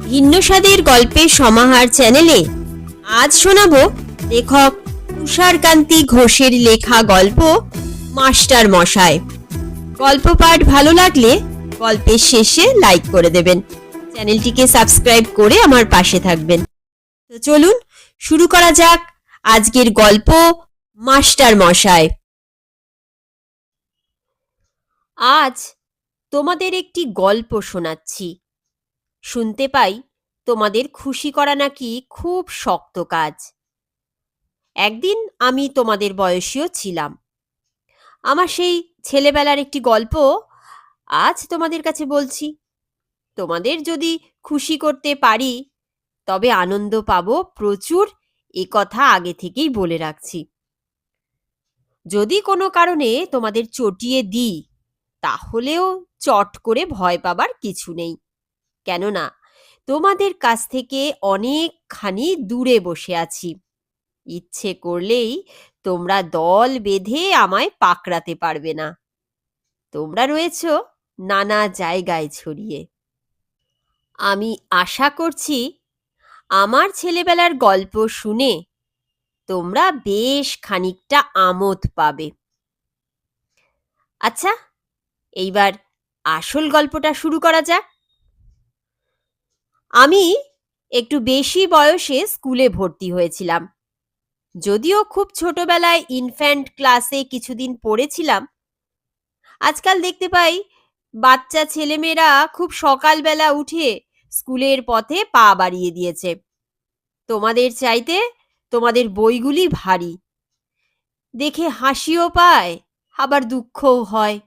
ভিন্ন স্বাদের গল্পের সমাহার চ্যানেলে আজ শোনাবো লেখক তুষারকান্তি ঘোষের লেখা গল্প মাস্টার মশাই। গল্প পাঠ ভালো লাগলে গল্পের শেষে লাইক করে দেবেন, চ্যানেলটিকে সাবস্ক্রাইব করে আমার পাশে থাকবেন। তো চলুন শুরু করা যাক আজকের গল্প মাস্টার মশাই। আজ তোমাদের একটি গল্প শোনাচ্ছি। শুনতে পাই তোমাদের খুশি করা নাকি খুব শক্ত কাজ। একদিন আমি তোমাদের বয়সীও ছিলাম। আমার সেই ছেলেবেলার একটি গল্প আজ তোমাদের কাছে বলছি। তোমাদের যদি খুশি করতে পারি তবে আনন্দ পাবো প্রচুর, এ কথা আগে থেকেই বলে রাখছি। যদি কোনো কারণে তোমাদের চটিয়ে দিই তাহলেও চট করে ভয় পাবার কিছু নেই, কেননা তোমাদের কাছ থেকে অনেকখানি দূরে বসে আছি। ইচ্ছে করলেই তোমরা দল বেঁধে আমায় পাকড়াতে পারবে না। তোমরা রয়েছ নানা জায়গায় ছড়িয়ে। আমি আশা করছি আমার ছেলেবেলার গল্প শুনে তোমরা বেশ খানিকটা আমোদ পাবে। আচ্ছা, এইবার আসল গল্পটা শুরু করা যাক। আমি একটু বেশি বয়সে স্কুলে ভর্তি হয়েছিলাম। যদিও খুব ছোটবেলায় ইনফ্যান্ট ক্লাসে কিছুদিন পড়েছিলাম। আজকাল দেখতে পাই বাচ্চা ছেলেমেয়েরা খুব সকালবেলা উঠে স্কুলের পথে পা বাড়িয়ে দিয়েছে। তোমাদের চাইতে তোমাদের বইগুলি ভারী। দেখে হাসিও পায়, আবার দুঃখও হয়।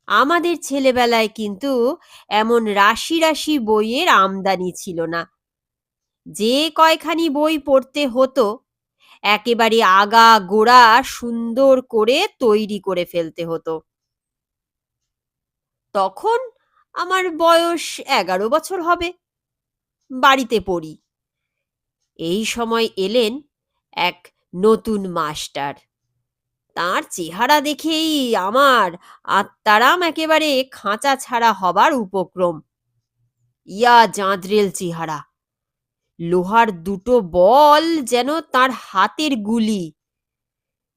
আমাদের ছেলেবেলায় কিন্তু এমন রাশি রাশি বইয়ের আমদানি ছিল না। যে কয়খানি বই পড়তে হতো একেবারে আগা গোড়া সুন্দর করে তৈরি করে ফেলতে হতো। তখন আমার বয়স 11 বছর হবে। বাড়িতে পড়ি। এই সময় এলেন এক নতুন মাস্টার। তার চেহারা দেখেই আমার আত্মারাম একেবারে খাঁচা ছাড়া হবার উপক্রম। ইয়া জাঁদরেল চেহারা, লোহার দুটো বল যেন তার হাতের গুলি।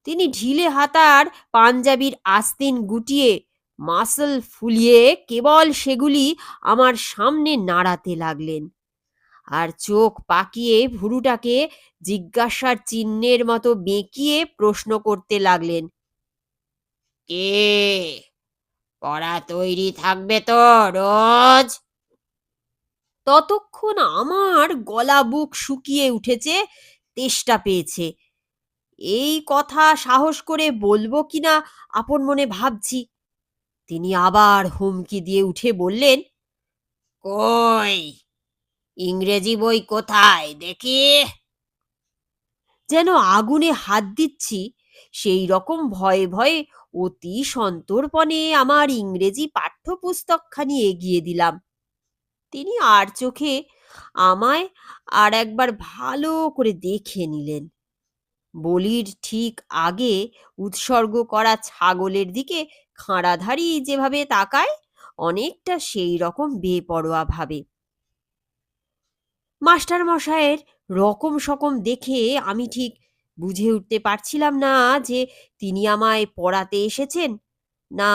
তিনি ঢিলে হাতার পাঞ্জাবির আস্তিন গুটিয়ে মাসল ফুলিয়ে কেবল সেগুলি আমার সামনে নাড়াতে লাগলেন, আর চোখ পাকিয়ে ভুরুটাকে জিজ্ঞাসার চিহ্নের মতো বেঁকিয়ে প্রশ্ন করতে লাগলেন, কে পড়া তৈরি থাকবে তো রোজ? ততক্ষণ আমার গলা বুক শুকিয়ে উঠেছে, তেষ্টা পেয়েছে। এই কথা সাহস করে বলবো কিনা আপন মনে ভাবছি। তিনি আবার হুমকি দিয়ে উঠে বললেন, কই ইংরেজি বই কোথায় দেখি? যেন আগুনে হাত দিচ্ছি সেই রকম ভয়ে ভয়ে অতি সন্তর্পণে আমার ইংরেজি পাঠ্যপুস্তকখানি এগিয়ে দিলাম। তিনি আর চোখে আমায় আর একবার ভালো করে দেখে নিলেন। বলির ঠিক আগে উৎসর্গ করা ছাগলের দিকে খাঁড়াধারি যেভাবে তাকায়, অনেকটা সেই রকম বেপরোয়া ভাবে। মাস্টার মশাইয়ের রকম সকম দেখে আমি ঠিক বুঝে উঠতে পারছিলাম না যে তিনি আমায় পড়াতে এসেছেন না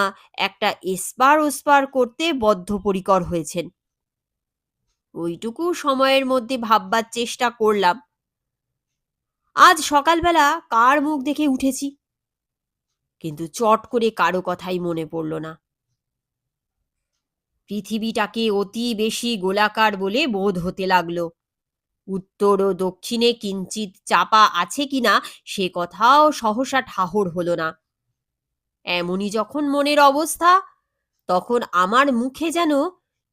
একটা এসপার ওসপার করতে বদ্ধপরিকর হয়েছেন। ওইটুকু সময়ের মধ্যে ভাববার চেষ্টা করলাম, আজ সকালবেলা কার মুখ দেখে উঠেছি। কিন্তু চট করে কারো কথাই মনে পড়ল না। পৃথিবীটাকে অতি বেশি গোলাকার বলে বোধ হতে লাগলো। উত্তর ও দক্ষিণে কিঞ্চিত চাপা আছে কিনা সে কথাও সহসা ঠাহর হলো না। এমনই যখন মনের অবস্থা, তখন আমার মুখে যেন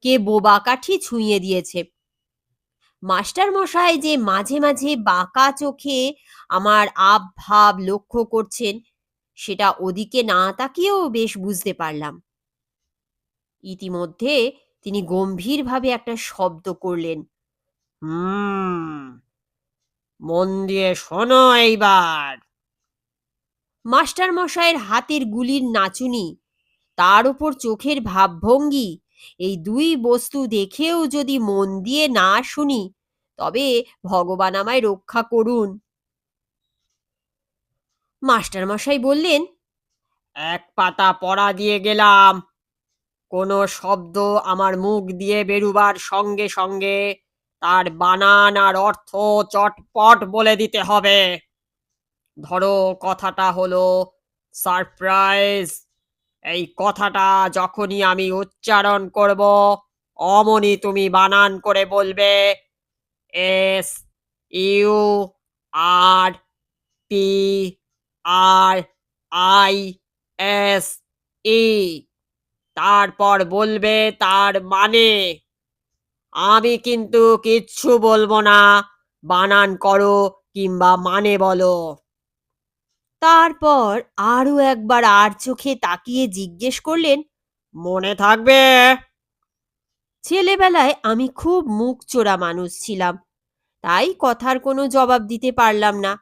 কে বোবা কাঠি ছুঁয়ে দিয়েছে। মাস্টার মশাই যে মাঝে মাঝে বাঁকা চোখে আমার আব ভাব লক্ষ্য করছেন সেটা ওদিকে না তাকিয়েও বেশ বুঝতে পারলাম। ইতিমধ্যে তিনি গম্ভীরভাবে একটা শব্দ করলেন, মন দিয়ে শোনো এইবার। মাস্টার মশাইয়ের হাতের গুলির নাচুনি, তার উপর চোখের ভাবভঙ্গি এই দুই বস্তু দেখেও যদি মন দিয়ে না শুনি, তবে ভগবান আমায় রক্ষা করুন। মাস্টারমশাই বললেন, এক পাতা পড়া দিয়ে গেলাম, কোনো শব্দ আমার মুখ দিয়ে বেরুবার সঙ্গে সঙ্গে তার বানান আর অর্থ চটপট বলে দিতে হবে। ধরো, কথাটা হলো সারপ্রাইজ। এই কথাটা যখনই আমি উচ্চারণ করব, অমনি তুমি বানান করে বলবে S U R P R I S E. তারপর বলবে তার মানে। আমি কিন্তু কিচ্ছু বলবো না, বানান করো কিংবা মানে বলো। তারপর আরো একবার আর চোখে তাকিয়ে জিজ্ঞেস করলেন, মনে থাকবে? ছেলেবেলায় আমি খুব মুখচোরা মানুষ ছিলাম, তাই কথার কোনো জবাব দিতে পারলাম না।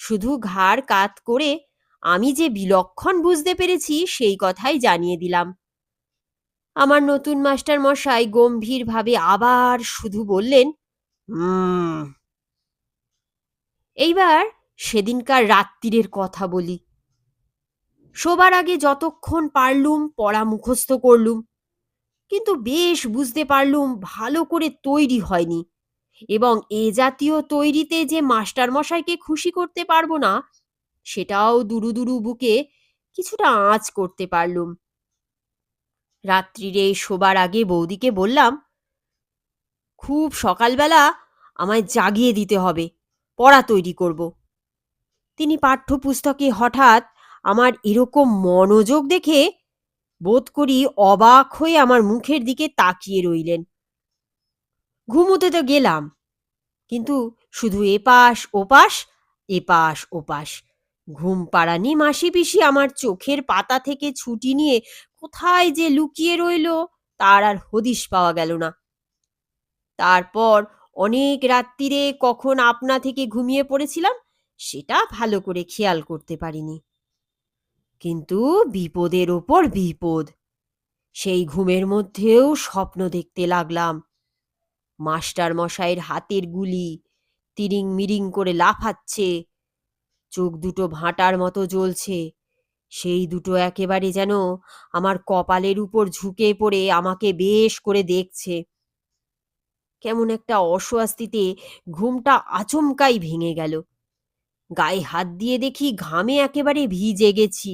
শুধু ঘাড় কাত করে আমি যে বিলক্ষণ বুঝতে পেরেছি সেই কথাই জানিয়ে দিলাম। আমার নতুন মাস্টার মশাই গম্ভীরভাবে আবার শুধু বললেন, হুম। এইবার সেদিনকার রাত্রিরের কথা বলি। শোবার আগে যতক্ষণ পারলুম পড়া মুখস্থ করলুম, কিন্তু বেশ বুঝতে পারলুম ভালো করে তৈরি হয়নি, এবং এ জাতীয় তৈরিতে যে মাস্টার মশাইকে খুশি করতে পারবো না, সেটাও দুরু দুরু বুকে কিছুটা আঁচ করতে পারলুম। রাত্রিরে শোবার আগে বৌদিকে বললাম, খুব সকালবেলা আমায় জাগিয়ে দিতে হবে, পড়া তৈরি করব। তিনি পাঠ্যপুস্তকে হঠাৎ আমার এরকম মনোযোগ দেখে বোধ করি অবাক হয়ে আমার মুখের দিকে তাকিয়ে রইলেন। ঘুমোতে তো গেলাম, কিন্তু শুধু এপাশ ওপাশ এপাশ ওপাশ। ঘুম পাড়ানি মাসি পিসি আমার চোখের পাতা থেকে ছুটি নিয়ে কোথায় যে লুকিয়ে রইল, তার আর হদিশ পাওয়া গেল না। তারপর অনেক রাত্রিরে কখন আপনা থেকে ঘুমিয়ে পড়েছিলাম, সেটা ভালো করে খেয়াল করতে পারিনি। কিন্তু বিপদের ওপর বিপদ। সেই ঘুমের মধ্যেও স্বপ্ন দেখতে লাগলাম। মাস্টার মশাইয়ের হাতের গুলি তিরিং মিরিং করে লাফাচ্ছে, চোখ দুটো ভাঁটার মতো জ্বলছে। সেই দুটো একেবারে যেন আমার কপালের উপর ঝুঁকে পড়ে আমাকে বেশ করে দেখছে। কেমন একটা অস্বস্তিতে ঘুমটা আচমকাই ভেঙে গেল। গায়ে হাত দিয়ে দেখি ঘামে একেবারে ভিজে গেছি।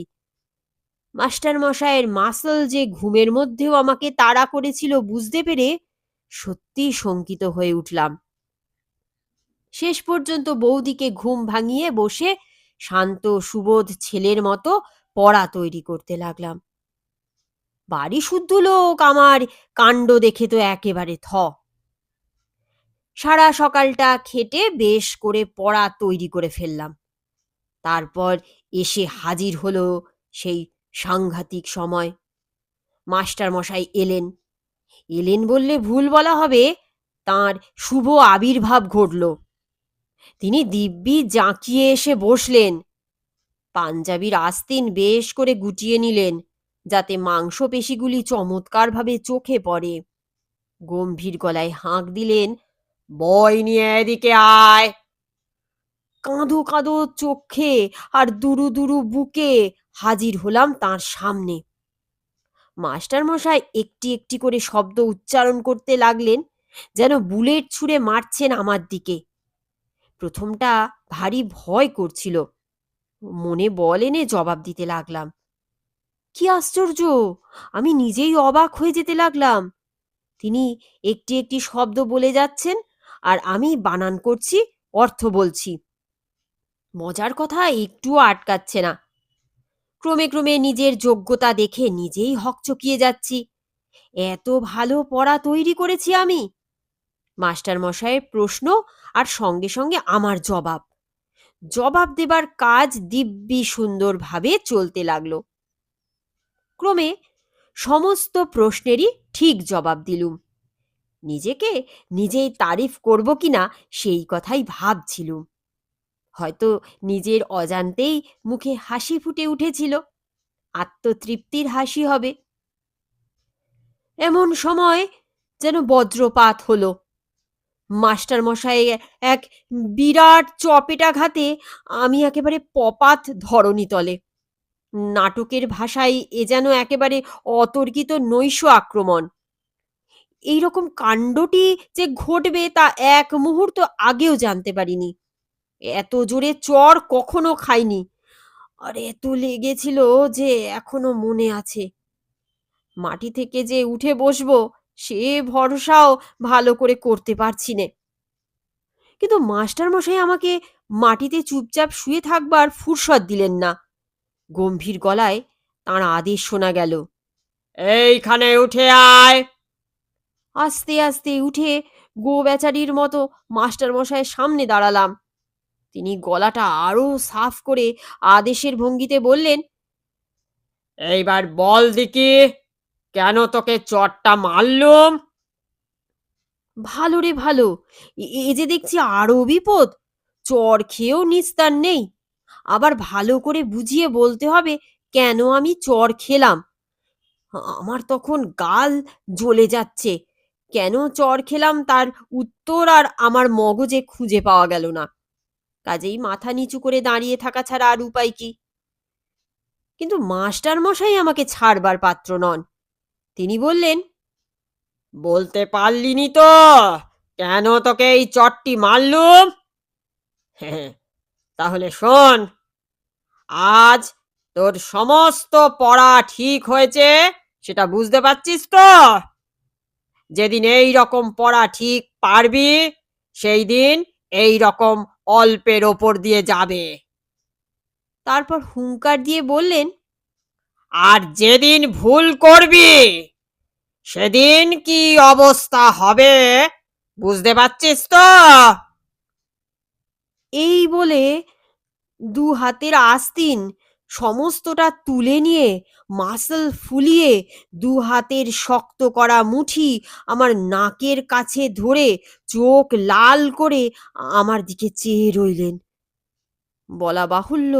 মাস্টার মশাইয়ের মাসল যে ঘুমের মধ্যেও আমাকে তাড়া করেছিল বুঝতে পেরে সত্যি শঙ্কিত হয়ে উঠলাম। শেষ পর্যন্ত বৌদিকে ঘুম ভাঙিয়ে বসে শান্ত সুবোধ ছেলের মতো পড়া তৈরি করতে লাগলাম। বাড়ি শুদ্ধ লোক আমার কাণ্ড দেখে তো একেবারে থ। সারা সকালটা খেটে বেশ করে পড়া তৈরি করে ফেললাম। তারপর এসে হাজির হলো সেই সাংঘাতিক সময়। মাস্টার মশাই এলেন। এলেন বললে ভুল বলা হবে, তাঁর শুভ আবির্ভাব ঘটল। তিনি দিব্যি জাঁকিয়ে এসে বসলেন। পাঞ্জাবির আস্তিন বেশ করে গুটিয়ে নিলেন, যাতে মাংসপেশিগুলি চমৎকারভাবে চোখে পড়ে। গম্ভীর গলায় হাঁক দিলেন, বই নিয়ে এদিকে আয়। কাঁদো কাঁদো চোখে আর দুরু দুরু বুকে হাজির হলাম তাঁর সামনে। মাস্টার মশাই একটি একটি করে শব্দ উচ্চারণ করতে লাগলেন, যেন বুলেট ছুঁড়ে মারছেন আমার দিকে। প্রথমটা ভারী ভয় করছিল। মনে বল এনে জবাব দিতে লাগলাম। কি আশ্চর্য! আমি নিজেই অবাক হয়ে যেতে লাগলাম। তিনি একটি একটি শব্দ বলে যাচ্ছেন, আর আমি বানান করছি, অর্থ বলছি। মজার কথা একটুও আটকাচ্ছে না। ক্রমে ক্রমে নিজের যোগ্যতা দেখে নিজেই হকচকিয়ে যাচ্ছি। এত ভালো পড়া তৈরি করেছি আমি। মাস্টার মশাইয়ের প্রশ্ন আর সঙ্গে সঙ্গে আমার জবাব, জবাব দেবার কাজ দিব্যি সুন্দরভাবে চলতে লাগলো। ক্রমে সমস্ত প্রশ্নেরই ঠিক জবাব দিলুম। নিজেকে নিজেই তারিফ করব কিনা সেই কথাই ভাবছিলুম। হয়তো নিজের অজান্তেই মুখে হাসি ফুটে উঠেছিল। আত্মতৃপ্তির হাসি হবে। এমন সময় যেন বজ্রপাত হলো। মাস্টার মশাই এক বিরাট চপেটাঘাতে আমি একেবারে পপাত ধরণীতলে। নাটকের ভাষায় এ যেন একেবারে অতর্কিত নৈশ আক্রমণ। এইরকম কাণ্ডটি যে ঘটবে তা এক মুহূর্ত আগেও জানতে পারিনি। এত জোরে চড় কখনো খাইনি। আর এত লেগেছিল যে এখনো মনে আছে। মাটি থেকে যে উঠে বসবো সে ভরসাও ভালো করে করতে পারছি নে। কিন্তু মাস্টার মশাই আমাকে মাটিতে চুপচাপ শুয়ে থাকবার ফুরসত দিলেন না। গম্ভীর গলায় তাঁর আদেশ শোনা গেল, এইখানে উঠে আয়। আস্তে আস্তে উঠে গো বেচারির মতো মাস্টার মশাইয়ের সামনে দাঁড়ালাম। তিনি গলাটা আরো সাফ করে আদেশের ভঙ্গিতে বললেন, এইবার বল দিকি, কেন তোকে চটটা মারলুম? ভালো রে ভালো, এ যে দেখছি আরো বিপদ। চড় খেয়েও নিস্তার নেই। আবার ভালো করে বুঝিয়ে বলতে হবে কেন আমি চড় খেলাম। আমার তখন গাল জ্বলে যাচ্ছে। কেন চড় খেলাম তার উত্তর আর আমার মগজে খুঁজে পাওয়া গেল না। কাজেই মাথা নিচু করে দাঁড়িয়ে থাকা ছাড়া আর উপায় কি? কিন্তু মাস্টার মশাই আমাকে ছাড়বার পাত্র নন। তিনি বললেন, বলতে পারলিনি তো কেন তোকে এই চটটি মারলুম? তাহলে শোন, আজ তোর সমস্ত পড়া ঠিক হয়েছে সেটা বুঝতে পারছিস তো? যেদিন এই রকম পড়া ঠিক পারবি সেই দিন এই রকম অল্পের ওপর দিয়ে যাবে। তারপর হুঙ্কার দিয়ে বললেন, আর যেদিন ভুল করবি সেদিন কি অবস্থা হবে বুঝতে পারছিস তো? এই বলে দু হাতের আস্তিন সমস্তটা তুলে নিয়ে মাসল ফুলিয়ে দু হাতের শক্ত করা মুঠি আমার নাকের কাছে ধরে চোখ লাল করে আমার দিকে চেয়ে রইলেন। বলা বাহুল্য,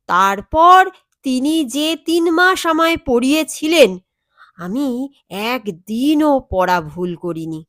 তারপর তিনি যে 3 মাস আমায় পড়িয়েছিলেন আমি একদিনও পড়া ভুল করিনি।